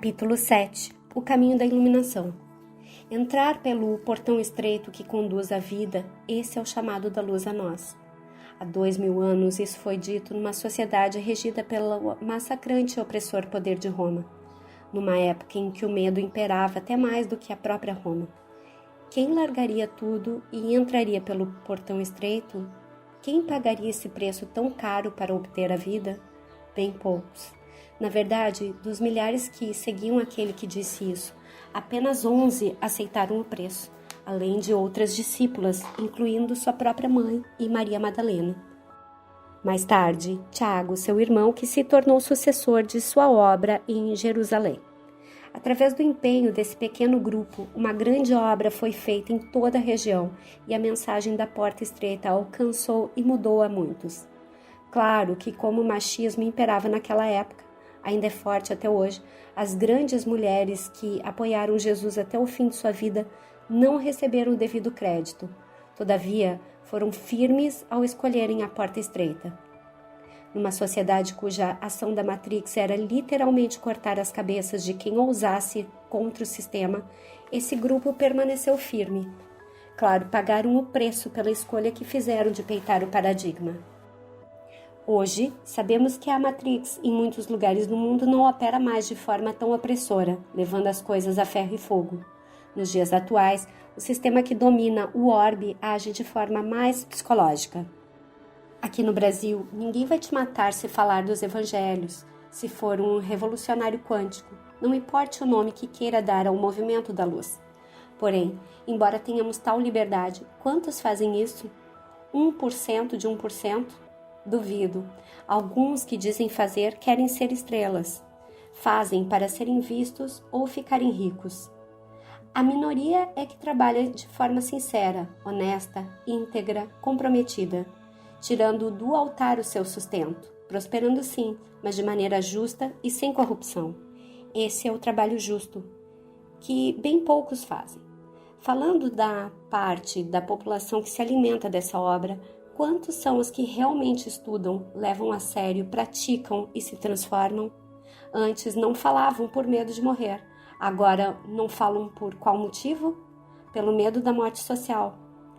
Capítulo 7. O caminho da iluminação. Entrar pelo portão estreito que conduz à vida, esse é o chamado da luz a nós. Há 2000 anos isso foi dito numa sociedade regida pelo massacrante e opressor poder de Roma, numa época em que o medo imperava até mais do que a própria Roma. Quem largaria tudo e entraria pelo portão estreito? Quem pagaria esse preço tão caro para obter a vida? Bem poucos. Na verdade, dos milhares que seguiam aquele que disse isso, apenas 11 aceitaram o preço, além de outras discípulas, incluindo sua própria mãe e Maria Madalena. Mais tarde, Tiago, seu irmão, que se tornou sucessor de sua obra em Jerusalém. Através do empenho desse pequeno grupo, uma grande obra foi feita em toda a região e a mensagem da porta estreita alcançou e mudou a muitos. Claro que, como o machismo imperava naquela época, ainda é forte até hoje, as grandes mulheres que apoiaram Jesus até o fim de sua vida não receberam o devido crédito. Todavia, foram firmes ao escolherem a porta estreita. Numa sociedade cuja ação da Matrix era literalmente cortar as cabeças de quem ousasse contra o sistema, esse grupo permaneceu firme. Claro, pagaram o preço pela escolha que fizeram de peitar o paradigma. Hoje, sabemos que a Matrix, em muitos lugares do mundo, não opera mais de forma tão opressora, levando as coisas a ferro e fogo. Nos dias atuais, o sistema que domina o orbe age de forma mais psicológica. Aqui no Brasil, ninguém vai te matar se falar dos evangelhos, se for um revolucionário quântico, não importe o nome que queira dar ao movimento da luz. Porém, embora tenhamos tal liberdade, quantos fazem isso? 1% de 1%? Duvido. Alguns que dizem fazer querem ser estrelas. Fazem para serem vistos ou ficarem ricos. A minoria é que trabalha de forma sincera, honesta, íntegra, comprometida, tirando do altar o seu sustento, prosperando sim, mas de maneira justa e sem corrupção. Esse é o trabalho justo, que bem poucos fazem. Falando da parte da população que se alimenta dessa obra, quantos são os que realmente estudam, levam a sério, praticam e se transformam? Antes não falavam por medo de morrer. Agora não falam por qual motivo? Pelo medo da morte social.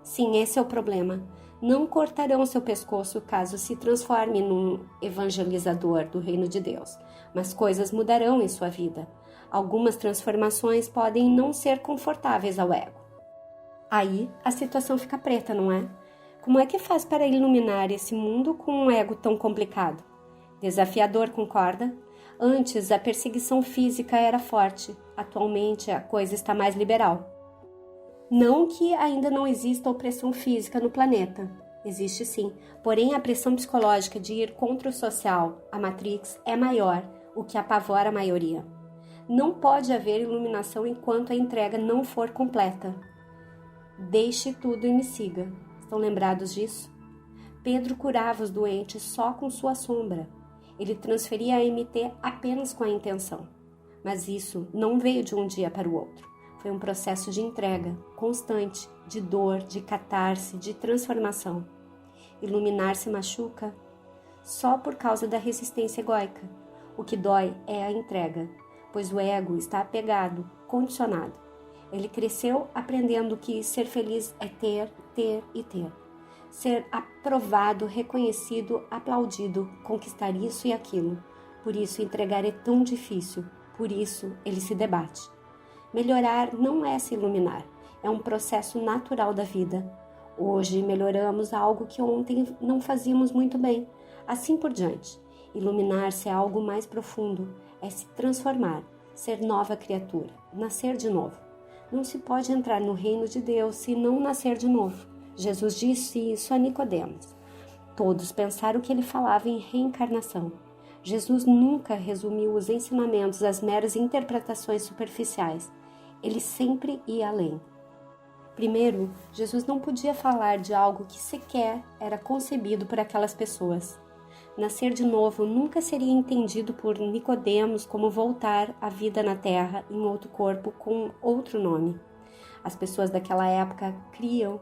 Sim, esse é o problema. Não cortarão seu pescoço caso se transforme num evangelizador do reino de Deus. Mas coisas mudarão em sua vida. Algumas transformações podem não ser confortáveis ao ego. Aí a situação fica preta, não é? Como é que faz para iluminar esse mundo com um ego tão complicado? Desafiador, concorda? Antes, a perseguição física era forte. Atualmente, a coisa está mais liberal. Não que ainda não exista opressão física no planeta. Existe sim. Porém, a pressão psicológica de ir contra o social, a Matrix, é maior, o que apavora a maioria. Não pode haver iluminação enquanto a entrega não for completa. Deixe tudo e me siga. Estão lembrados disso? Pedro curava os doentes só com sua sombra. Ele transferia a MT apenas com a intenção. Mas isso não veio de um dia para o outro. Foi um processo de entrega, constante, de dor, de catarse, de transformação. Iluminar-se machuca só por causa da resistência egóica. O que dói é a entrega, pois o ego está apegado, condicionado. Ele cresceu aprendendo que ser feliz é ter, ter e ter. Ser aprovado, reconhecido, aplaudido, conquistar isso e aquilo. Por isso entregar é tão difícil, por isso ele se debate. Melhorar não é se iluminar, é um processo natural da vida. Hoje melhoramos algo que ontem não fazíamos muito bem, assim por diante. Iluminar-se é algo mais profundo, é se transformar, ser nova criatura, nascer de novo. Não se pode entrar no reino de Deus se não nascer de novo. Jesus disse isso a Nicodemos. Todos pensaram que ele falava em reencarnação. Jesus nunca resumiu os ensinamentos às meras interpretações superficiais. Ele sempre ia além. Primeiro, Jesus não podia falar de algo que sequer era concebido por aquelas pessoas. Nascer de novo nunca seria entendido por Nicodemos como voltar à vida na terra em outro corpo com outro nome. As pessoas daquela época criam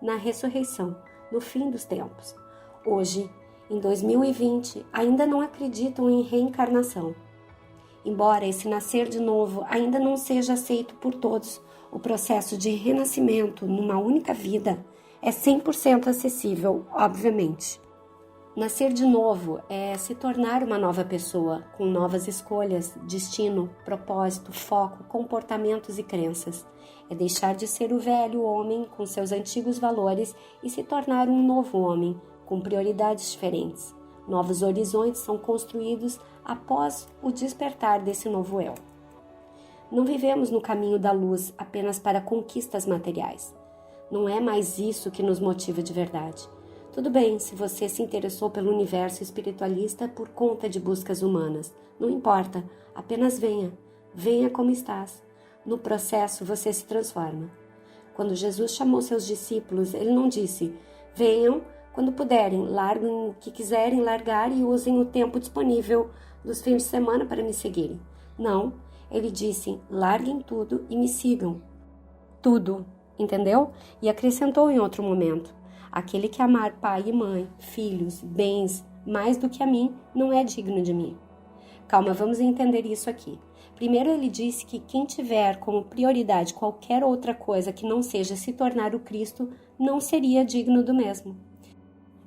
na ressurreição, no fim dos tempos. Hoje, em 2020, ainda não acreditam em reencarnação. Embora esse nascer de novo ainda não seja aceito por todos, o processo de renascimento numa única vida é 100% acessível, obviamente. Nascer de novo é se tornar uma nova pessoa, com novas escolhas, destino, propósito, foco, comportamentos e crenças. É deixar de ser o velho homem com seus antigos valores e se tornar um novo homem, com prioridades diferentes. Novos horizontes são construídos após o despertar desse novo eu. Não vivemos no caminho da luz apenas para conquistas materiais. Não é mais isso que nos motiva de verdade. Tudo bem se você se interessou pelo universo espiritualista por conta de buscas humanas. Não importa, apenas venha. Venha como estás. No processo você se transforma. Quando Jesus chamou seus discípulos, ele não disse: venham quando puderem, larguem o que quiserem largar e usem o tempo disponível dos fins de semana para me seguirem. Não, ele disse: larguem tudo e me sigam. Tudo, entendeu? E acrescentou em outro momento: aquele que amar pai e mãe, filhos, bens, mais do que a mim, não é digno de mim. Calma, vamos entender isso aqui. Primeiro ele disse que quem tiver como prioridade qualquer outra coisa que não seja se tornar o Cristo, não seria digno do mesmo.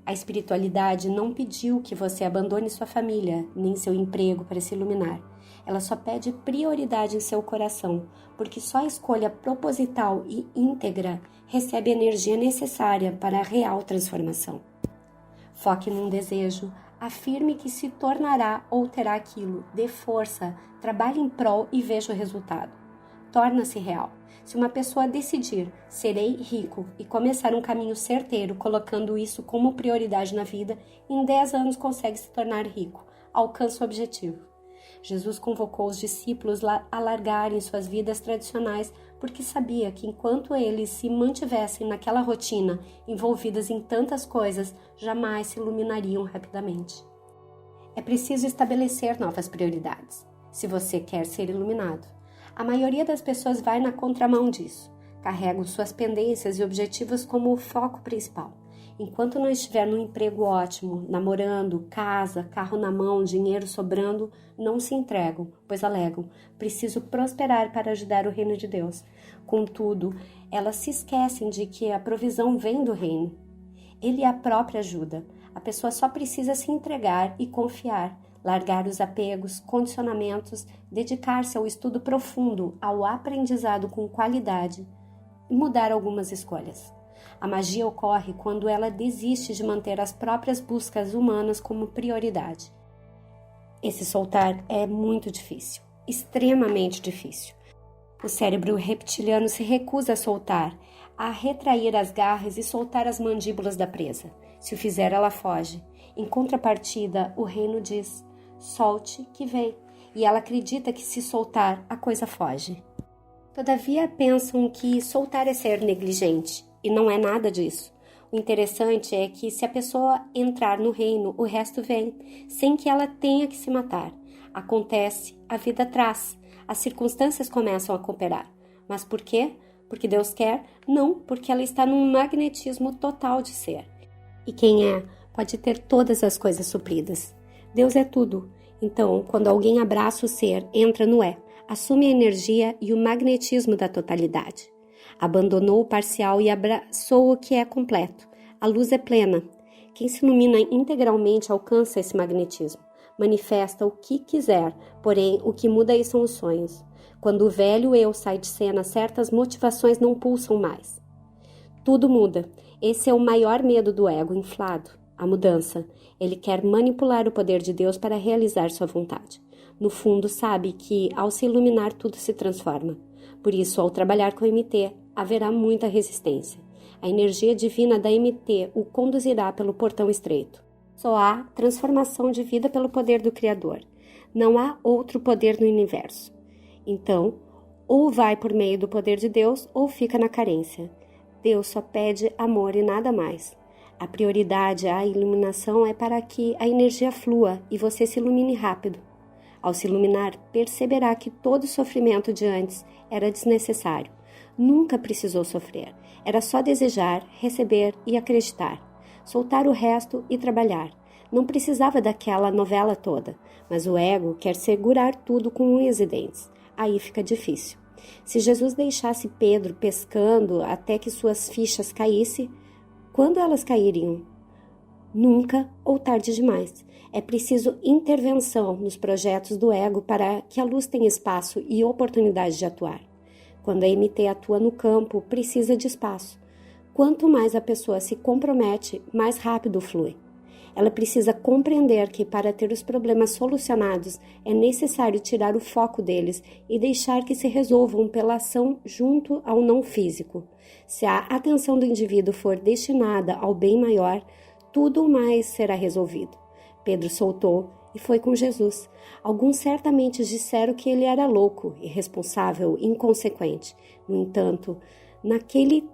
A espiritualidade não pediu que você abandone sua família, nem seu emprego para se iluminar. Ela só pede prioridade em seu coração, porque só a escolha proposital e íntegra recebe a energia necessária para a real transformação. Foque num desejo, afirme que se tornará ou terá aquilo, dê força, trabalhe em prol e veja o resultado. Torna-se real. Se uma pessoa decidir, serei rico, e começar um caminho certeiro, colocando isso como prioridade na vida, em 10 anos consegue se tornar rico, alcança o objetivo. Jesus convocou os discípulos a largarem suas vidas tradicionais porque sabia que enquanto eles se mantivessem naquela rotina, envolvidas em tantas coisas, jamais se iluminariam rapidamente. É preciso estabelecer novas prioridades, se você quer ser iluminado. A maioria das pessoas vai na contramão disso. Carregam suas pendências e objetivos como o foco principal. Enquanto não estiver num emprego ótimo, namorando, casa, carro na mão, dinheiro sobrando, não se entregam, pois alegam: preciso prosperar para ajudar o reino de Deus. Contudo, elas se esquecem de que a provisão vem do reino. Ele é a própria ajuda. A pessoa só precisa se entregar e confiar, largar os apegos, condicionamentos, dedicar-se ao estudo profundo, ao aprendizado com qualidade e mudar algumas escolhas. A magia ocorre quando ela desiste de manter as próprias buscas humanas como prioridade. Esse soltar é muito difícil, extremamente difícil. O cérebro reptiliano se recusa a soltar, a retrair as garras e soltar as mandíbulas da presa. Se o fizer, ela foge. Em contrapartida, o reino diz: solte que vem. E ela acredita que se soltar, a coisa foge. Todavia, pensam que soltar é ser negligente. E não é nada disso. O interessante é que se a pessoa entrar no reino, o resto vem, sem que ela tenha que se matar. Acontece, a vida traz, as circunstâncias começam a cooperar. Mas por quê? Porque Deus quer? Não, porque ela está num magnetismo total de ser. E quem é, pode ter todas as coisas supridas. Deus é tudo. Então, quando alguém abraça o ser, entra no assume a energia e o magnetismo da totalidade. Abandonou o parcial e abraçou o que é completo. A luz é plena. Quem se ilumina integralmente alcança esse magnetismo. Manifesta o que quiser, porém o que muda aí são os sonhos. Quando o velho eu sai de cena, certas motivações não pulsam mais. Tudo muda. Esse é o maior medo do ego inflado, a mudança. Ele quer manipular o poder de Deus para realizar sua vontade. No fundo, sabe que ao se iluminar tudo se transforma. Por isso, ao trabalhar com MT, haverá muita resistência. A energia divina da MT o conduzirá pelo portão estreito. Só há transformação de vida pelo poder do Criador. Não há outro poder no universo. Então, ou vai por meio do poder de Deus, ou fica na carência. Deus só pede amor e nada mais. A prioridade à iluminação é para que a energia flua e você se ilumine rápido. Ao se iluminar, perceberá que todo o sofrimento de antes era desnecessário. Nunca precisou sofrer. Era só desejar, receber e acreditar. soltar o resto e trabalhar. Não precisava daquela novela toda, mas o ego quer segurar tudo com unhas e dentes. Aí fica difícil. Se Jesus deixasse Pedro pescando até que suas fichas caíssem, quando elas cairiam? Nunca ou tarde demais. É preciso intervenção nos projetos do ego para que a luz tenha espaço e oportunidade de atuar. Quando a MT atua no campo, precisa de espaço. Quanto mais a pessoa se compromete, mais rápido flui. Ela precisa compreender que para ter os problemas solucionados é necessário tirar o foco deles e deixar que se resolvam pela ação junto ao não físico. Se a atenção do indivíduo for destinada ao bem maior, tudo mais será resolvido. Pedro soltou e foi com Jesus. Alguns certamente disseram que ele era louco, irresponsável, inconsequente. No entanto, naquele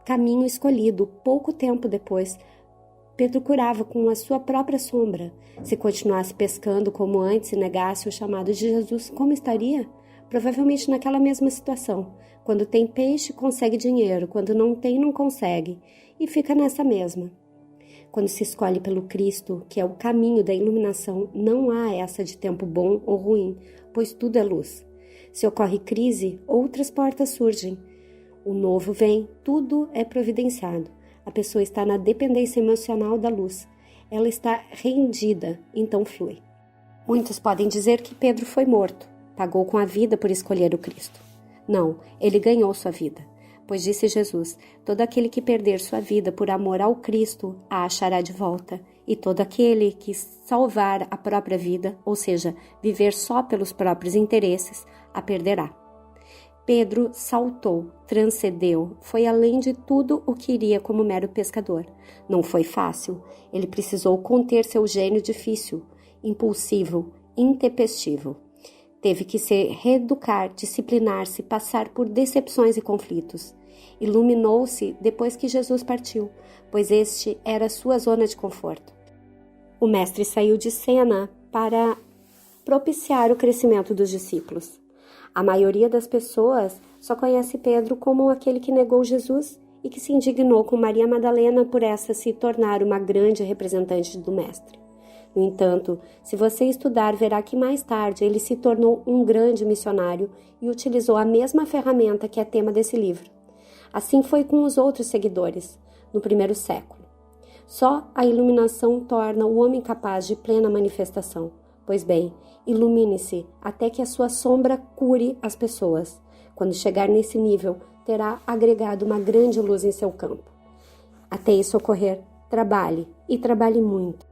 caminho escolhido, pouco tempo depois, Pedro curava com a sua própria sombra. Se continuasse pescando como antes e negasse o chamado de Jesus, como estaria? Provavelmente naquela mesma situação. Quando tem peixe, consegue dinheiro. Quando não tem, não consegue. E fica nessa mesma. Quando se escolhe pelo Cristo, que é o caminho da iluminação, não há essa de tempo bom ou ruim, pois tudo é luz. Se ocorre crise, outras portas surgem. O novo vem, tudo é providenciado. A pessoa está na dependência emocional da luz. Ela está rendida, então flui. Muitos podem dizer que Pedro foi morto, pagou com a vida por escolher o Cristo. Não, ele ganhou sua vida. Pois disse Jesus, todo aquele que perder sua vida por amor ao Cristo, a achará de volta. E todo aquele que salvar a própria vida, ou seja, viver só pelos próprios interesses, a perderá. Pedro saltou, transcendeu, foi além de tudo o que iria como mero pescador. Não foi fácil, ele precisou conter seu gênio difícil, impulsivo, intempestivo. Teve que se reeducar, disciplinar-se, passar por decepções e conflitos. Iluminou-se depois que Jesus partiu, pois este era sua zona de conforto. O mestre saiu de cena para propiciar o crescimento dos discípulos. A maioria das pessoas só conhece Pedro como aquele que negou Jesus e que se indignou com Maria Madalena por essa se tornar uma grande representante do mestre. No entanto, se você estudar, verá que mais tarde ele se tornou um grande missionário e utilizou a mesma ferramenta que é tema desse livro. Assim foi com os outros seguidores, no primeiro século. Só a iluminação torna o homem capaz de plena manifestação. Pois bem, ilumine-se até que a sua sombra cure as pessoas. Quando chegar nesse nível, terá agregado uma grande luz em seu campo. Até isso ocorrer, trabalhe, e trabalhe muito.